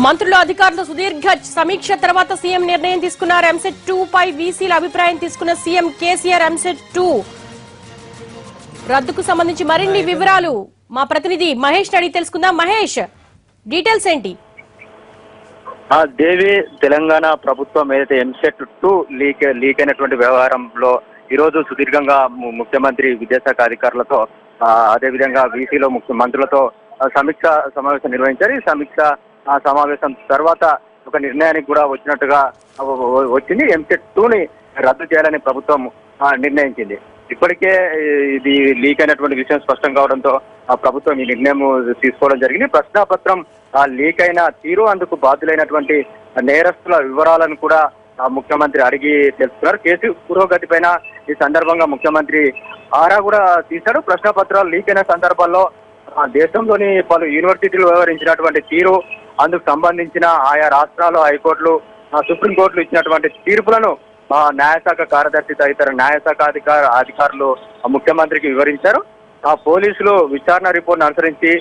మంత్రులు అధికారులతో సుదీర్ఘ సమీక్ష తర్వాత సీఎం నిర్ణయం తీసుకున్నారు. ఎంసెట్ 2 పై వీసీల అభిప్రాయం తీసుకున్న సీఎం కేసీఆర్ ఎంసెట్ 2 రద్దుకు సంబంధించి మరిన్ని వివరాలు మా ప్రతినిధి మహేష్ అడిగి తెలుసుకుందాం. మహేష్, డీటెయిల్స్ ఏంటి? దేవి, తెలంగాణ ప్రభుత్వం ఏదైతే ఎంసెట్ 2 లీక్ అయినటువంటి వ్యవహారంలో ఈ రోజు సుదీర్ఘంగా ముఖ్యమంత్రి విద్యాశాఖ అధికారులతో అదేవిధంగా వీసీలో మంత్రులతో సమీక్ష సమావేశం నిర్వహించారు. ఈ సమీక్ష సమావేశం తర్వాత ఒక నిర్ణయానికి కూడా వచ్చింది. ఎంసెట్ 2ని రద్దు చేయాలని ప్రభుత్వం నిర్ణయించింది. ఇప్పటికే ఇది లీక్ అయినటువంటి విషయం స్పష్టం కావడంతో ప్రభుత్వం ఈ నిర్ణయం తీసుకోవడం జరిగింది. ప్రశ్నాపత్రం లీక్ అయిన తీరు, అందుకు బాధ్యులైనటువంటి నేరస్తుల వివరాలను కూడా ముఖ్యమంత్రి అడిగి తెలుసుకున్నారు. కేసు పురోగతి పైన ఈ సందర్భంగా ముఖ్యమంత్రి ఆరా కూడా తీశాడు. ప్రశ్నపత్రాలు లీక్ అయిన సందర్భాల్లో దేశంలోని పలు యూనివర్సిటీలు వ్యవహరించినటువంటి తీరు, అందుకు సంబంధించిన ఆయా రాష్ట్రాలు, హైకోర్టులు, సుప్రీంకోర్టులు ఇచ్చినటువంటి తీర్పులను న్యాయశాఖ కార్యదర్శి తదితర న్యాయశాఖ అధికారులు ముఖ్యమంత్రికి వివరించారు. పోలీసులు విచారణ రిపోర్ట్ అనుసరించి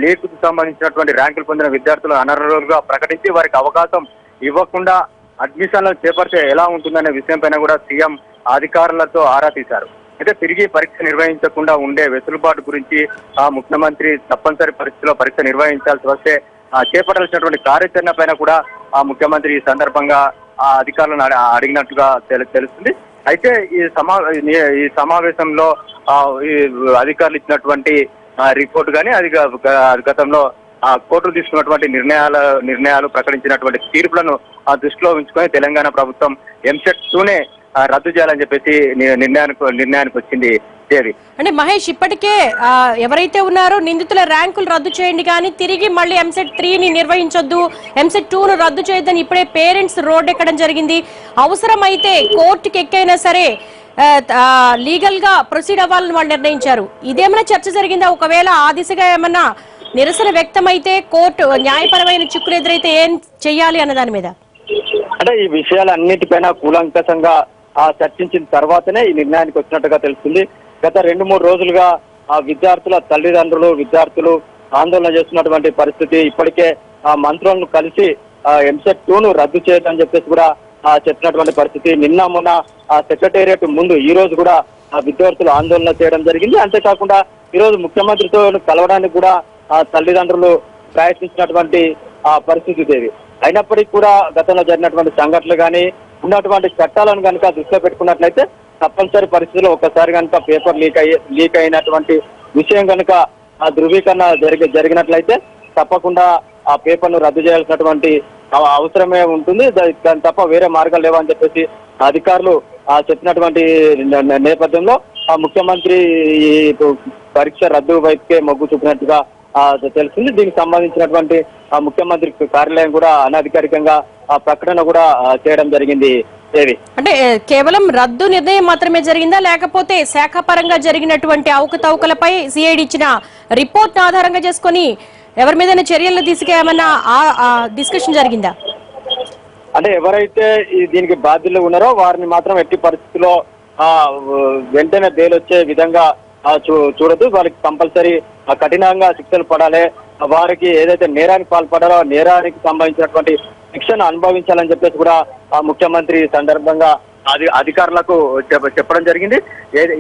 లీక్ కు సంబంధించినటువంటి ర్యాంకులు పొందిన విద్యార్థులు అనర్హులుగా ప్రకటించి వారికి అవకాశం ఇవ్వకుండా అడ్మిషన్లు చేపడితే ఎలా ఉంటుందనే విషయం పైన కూడా సీఎం అధికారులతో ఆరా తీశారు. అయితే తిరిగి పరీక్ష నిర్వహించకుండా ఉండే వెసులుబాటు గురించి ముఖ్యమంత్రి తప్పనిసరి పరిస్థితిలో పరీక్ష నిర్వహించాల్సి వస్తే చేపట్టాల్సినటువంటి కార్యాచరణ పైన కూడా ముఖ్యమంత్రి ఈ సందర్భంగా అధికారులను అడిగినట్టుగా తెలుస్తుంది. అయితే ఈ సమావేశంలో ఈ అధికారులు ఇచ్చినటువంటి రిపోర్ట్ కానీ అది గతంలో కోర్టులు తీసుకున్నటువంటి నిర్ణయాలు ప్రకటించినటువంటి తీర్పులను దృష్టిలో ఉంచుకొని తెలంగాణ ప్రభుత్వం ఎంసెట్ 2నే రద్దు చేయాలని చెప్పేసి నిర్ణయానికి వచ్చింది. దేవి, అంటే మహేష్, ఇప్పటికే ఎవరైతే ఉన్నారో నిందితుల ర్యాంకులు రద్దు చేయండి కానీ తిరిగి మళ్ళీ ఎంసెట్ 3ని నిర్వహించొద్దు, ఎంసెట్ 2ను రద్దు చేయొద్దని ఇప్పుడే పేరెంట్స్ రోడ్ ఎక్కడం జరిగింది. అవసరమైతే కోర్టుకి ఎక్కైనా సరే లీగల్ గా ప్రొసీడ్ అవ్వాలని వాళ్ళు నిర్ణయించారు. ఇదేమైనా చర్చ జరిగిందా? ఒకవేళ ఆ దిశగా ఏమన్నా నిరసన వ్యక్తమైతే కోర్టు న్యాయపరమైన చిక్కులు ఎదురైతే ఏం చెయ్యాలి అన్న దాని మీద అంటే ఈ విషయాలన్నిటిపైన కూలంకషంగా చర్చించిన తర్వాతనే ఈ నిర్ణయానికి వచ్చినట్టుగా తెలుస్తుంది. గత 2-3 రోజులుగా విద్యార్థుల తల్లిదండ్రులు, విద్యార్థులు ఆందోళన చేస్తున్నటువంటి పరిస్థితి. ఇప్పటికే మంత్రులను కలిసి ఎంసెట్ 2ను రద్దు చేయదని చెప్పేసి కూడా చెప్పినటువంటి పరిస్థితి. నిన్న మొన్న సెక్రటేరియట్ ముందు ఈ రోజు కూడా విద్యార్థులు ఆందోళన చేయడం జరిగింది. అంతేకాకుండా ఈ రోజు ముఖ్యమంత్రితో కలవడానికి కూడా తల్లిదండ్రులు ప్రయత్నించినటువంటి పరిస్థితి దేవి. అయినప్పటికీ కూడా గతంలో జరిగినటువంటి సంఘటనలు కానీ ఉన్నటువంటి చట్టాలను కనుక దృష్టిలో పెట్టుకున్నట్లయితే తప్పనిసరి పరిస్థితుల్లో ఒకసారి కనుక పేపర్ లీక్ అయినటువంటి విషయం కనుక ధృవీకరణ జరిగినట్లయితే తప్పకుండా ఆ పేపర్ను రద్దు చేయాల్సినటువంటి అవసరమే ఉంటుంది. దాని తప్ప వేరే మార్గాలు లేవని చెప్పేసి అధికారులు చెప్పినటువంటి నేపథ్యంలో ముఖ్యమంత్రి పరీక్ష రద్దు వైపుకే మొగ్గు చూపినట్టుగా తెలిసింది. దీనికి సంబంధించినటువంటి ముఖ్యమంత్రి కార్యాలయం కూడా అనధికారికంగా ప్రకటన కూడా చేయడం జరిగింది. అంటే కేవలం రద్దు నిర్ణయం మాత్రమే జరిగిందా, లేకపోతే శాఖాపరంగా జరిగినటువంటి అవకతవకలపై సిఐడి ఇచ్చిన రిపోర్ట్ ఆధారంగా చేసుకొని ఎవరి మీద చర్యలు తీసుకేమన్నా డిస్కషన్ జరిగిందా? అంటే ఎవరైతే దీనికి బాధ్యులు ఉన్నారో వారిని మాత్రం ఎట్టి పరిస్థితుల్లో వెంటనే బెయిల్ వచ్చే విధంగా చూడదు. వారికి కంపల్సరీ కఠినంగా శిక్షలు పడాలి. వారికి ఏదైతే నేరానికి పాల్పడారో నేరానికి సంబంధించినటువంటి శిక్షను అనుభవించాలని చెప్పేసి కూడా ముఖ్యమంత్రి సందర్భంగా అధికారులకు చెప్పడం జరిగింది.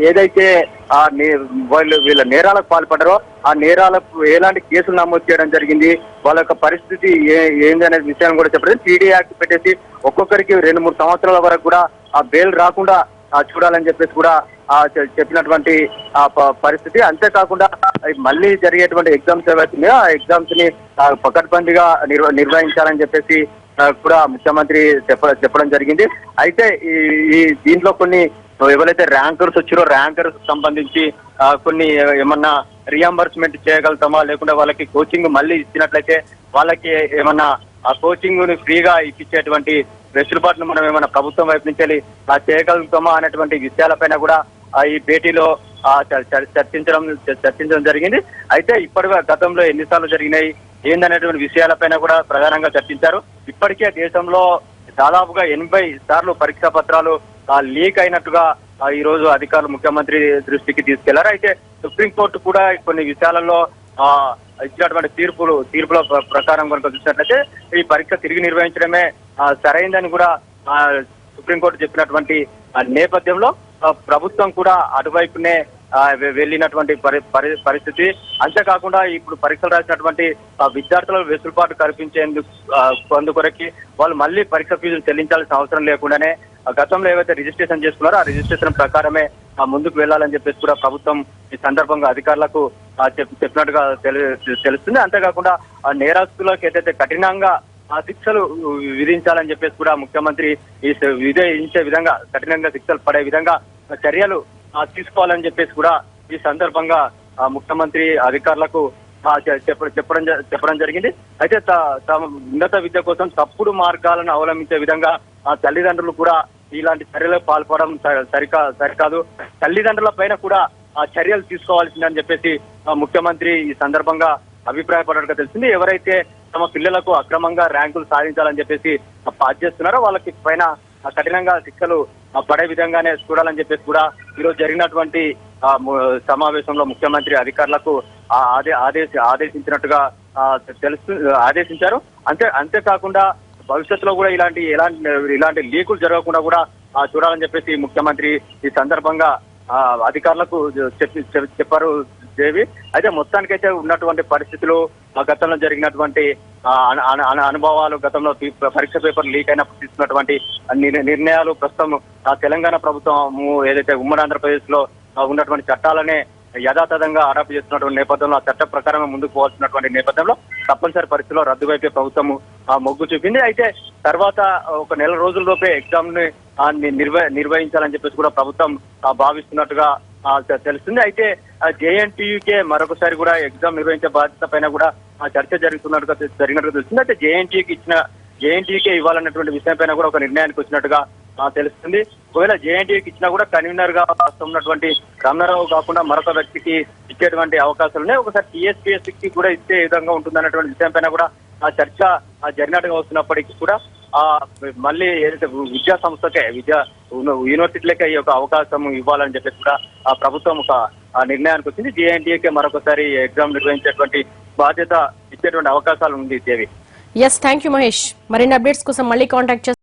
ఏదైతే వీళ్ళ నేరాలకు పాల్పడ్డారో ఆ నేరాలకు ఎలాంటి కేసులు నమోదు చేయడం జరిగింది, వాళ్ళ యొక్క పరిస్థితి ఏంది అనే విషయాన్ని కూడా చెప్పడం. పీడీ యాక్ట్ పెట్టేసి ఒక్కొక్కరికి 2-3 సంవత్సరాల వరకు కూడా ఆ బెయిల్ రాకుండా చూడాలని చెప్పేసి కూడా చెప్పినటువంటి పరిస్థితి. అంతేకాకుండా మళ్ళీ జరిగేటువంటి ఎగ్జామ్స్ ఏవైతే ఆ ఎగ్జామ్స్ ని పకడ్బందీగా నిర్వహించాలని చెప్పేసి కూడా ముఖ్యమంత్రి చెప్పడం జరిగింది. అయితే ఈ దీంట్లో కొన్ని ఎవరైతే ర్యాంకర్స్ వచ్చారో ర్యాంకర్స్ సంబంధించి కొన్ని ఏమన్నా రియంబర్స్మెంట్ చేయగలుగుతామా, లేకుంటే వాళ్ళకి కోచింగ్ మళ్ళీ ఇచ్చినట్లయితే వాళ్ళకి ఏమన్నా ఆ కోచింగ్ ని ఫ్రీగా ఇప్పించేటువంటి వెసులుబాటును మనం ఏమైనా ప్రభుత్వం వైపు నుంచి చేయగలుగుతామా అనేటువంటి విషయాలపైన కూడా ఈ భేటీలో చర్చించడం జరిగింది. అయితే ఇప్పటిగా గతంలో ఎన్నిసార్లు జరిగినాయి ఏందనేటువంటి విషయాలపైన కూడా ప్రధానంగా చర్చించారు. ఇప్పటికే దేశంలో దాదాపుగా 80 సార్లు పరీక్షా పత్రాలు లీక్ అయినట్టుగా ఈ రోజు అధికారులు ముఖ్యమంత్రి దృష్టికి తీసుకెళ్లారు. అయితే సుప్రీంకోర్టు కూడా కొన్ని విషయాలలో ఇచ్చినటువంటి తీర్పుల ప్రకారం కనుక చూసినట్లయితే ఈ పరీక్ష తిరిగి నిర్వహించడమే సరైందని కూడా సుప్రీంకోర్టు చెప్పినటువంటి నేపథ్యంలో ప్రభుత్వం కూడా అటువైపునే వెళ్ళినటువంటి పరిస్థితి. అంతేకాకుండా ఇప్పుడు పరీక్షలు రాసినటువంటి విద్యార్థులకు వెసులుబాటు అందుకొరకి వాళ్ళు మళ్ళీ పరీక్ష ఫీజులు చెల్లించాల్సిన అవసరం లేకుండానే గతంలో ఏవైతే రిజిస్ట్రేషన్ చేసుకున్నారో ఆ రిజిస్ట్రేషన్ ప్రకారమే ముందుకు వెళ్లాలని చెప్పేసి కూడా ప్రభుత్వం ఈ సందర్భంగా అధికారులకు చెప్పినట్టుగా తెలుస్తుంది. అంతేకాకుండా నేరస్తులకు ఏదైతే కఠినంగా శిక్షలు విధించాలని చెప్పేసి కూడా ముఖ్యమంత్రి విధించే విధంగా కఠినంగా శిక్షలు పడే విధంగా చర్యలు తీసుకోవాలని చెప్పేసి కూడా ఈ సందర్భంగా ముఖ్యమంత్రి అధికారులకు చెప్పడం జరిగింది. అయితే తమ ఉన్నత విద్య కోసం తప్పుడు మార్గాలను అవలంబించే విధంగా తల్లిదండ్రులు కూడా ఇలాంటి చర్యలకు పాల్పడడం సరికాదు. తల్లిదండ్రుల పైన కూడా చర్యలు తీసుకోవాల్సిందని చెప్పేసి ముఖ్యమంత్రి ఈ సందర్భంగా అభిప్రాయపడటంగా తెలిసింది. ఎవరైతే తమ పిల్లలకు అక్రమంగా ర్యాంకులు సాధించాలని చెప్పేసి పాస్ చేస్తున్నారో వాళ్ళకి పైన కఠినంగా శిక్షలు పడే విధంగానే చూడాలని చెప్పేసి కూడా ఈరోజు జరిగినటువంటి సమావేశంలో ముఖ్యమంత్రి అధికారులకు ఆదేశించినట్టుగా ఆదేశించారు. అంతేకాకుండా భవిష్యత్తులో కూడా ఇలాంటి లీకులు జరగకుండా కూడా చూడాలని చెప్పేసి ముఖ్యమంత్రి ఈ సందర్భంగా అధికారులకు చెప్పారు దేవి. అయితే మొత్తానికైతే ఉన్నటువంటి పరిస్థితులు గతంలో జరిగినటువంటి అనుభవాలు, గతంలో పరీక్ష పేపర్ లీక్ అయినప్పుడు తీసుకున్నటువంటి నిర్ణయాలు, ప్రస్తుతం తెలంగాణ ప్రభుత్వం ఏదైతే ఉమ్మడి ఆంధ్రప్రదేశ్ లో ఉన్నటువంటి చట్టాలనే యథాతథంగా అడాప్ట్ చేస్తున్నటువంటి నేపథ్యంలో ఆ చట్ట ప్రకారమే ముందుకు పోవాల్సినటువంటి నేపథ్యంలో తప్పనిసరి పరిస్థితిలో రద్దు వైపే ప్రభుత్వం మొగ్గు చూపింది. అయితే తర్వాత ఒక నెల రోజుల్లోపే ఎగ్జామ్ ని నిర్వహించాలని చెప్పేసి కూడా ప్రభుత్వం భావిస్తున్నట్టుగా తెలుస్తుంది. అయితే జేఎన్టీయూకే మరొకసారి కూడా ఎగ్జామ్ నిర్వహించే బాధ్యత పైన కూడా చర్చ జరిగినట్టుగా తెలుస్తుంది. అయితే జేఎన్టీయూకే ఇవ్వాలన్నటువంటి విషయం పైన కూడా ఒక నిర్ణయానికి వచ్చినట్టుగా తెలుస్తుంది. ఒకవేళ జేఎన్టీయూకి ఇచ్చినా కూడా కన్వీనర్ గా ఉన్నటువంటి రమణారావు కాకుండా మరొక వ్యక్తికి ఇచ్చేటువంటి అవకాశాలు ఉన్నాయి. ఒకసారి టీఎస్పీఎస్సీకి కూడా ఇచ్చే విధంగా ఉంటుందన్నటువంటి విషయం పైన కూడా చర్చ జరిగినట్టుగా వస్తున్నప్పటికీ కూడా మళ్ళీ ఏదైతే విద్యా సంస్థకే యూనివర్సిటీలకే ఈ యొక్క అవకాశం ఇవ్వాలని చెప్పేసి కూడా ప్రభుత్వం ఒక నిర్ణయానికి వచ్చింది. జేఎన్టీయూకే మరొకసారి ఎగ్జామ్ నిర్వహించేటువంటి బాధ్యత ఇచ్చేటువంటి అవకాశాలు ఉంది Devi. Yes, thank you Mahesh. మరిన్ని అప్డేట్స్ కోసం మళ్ళీ కాంటాక్ట్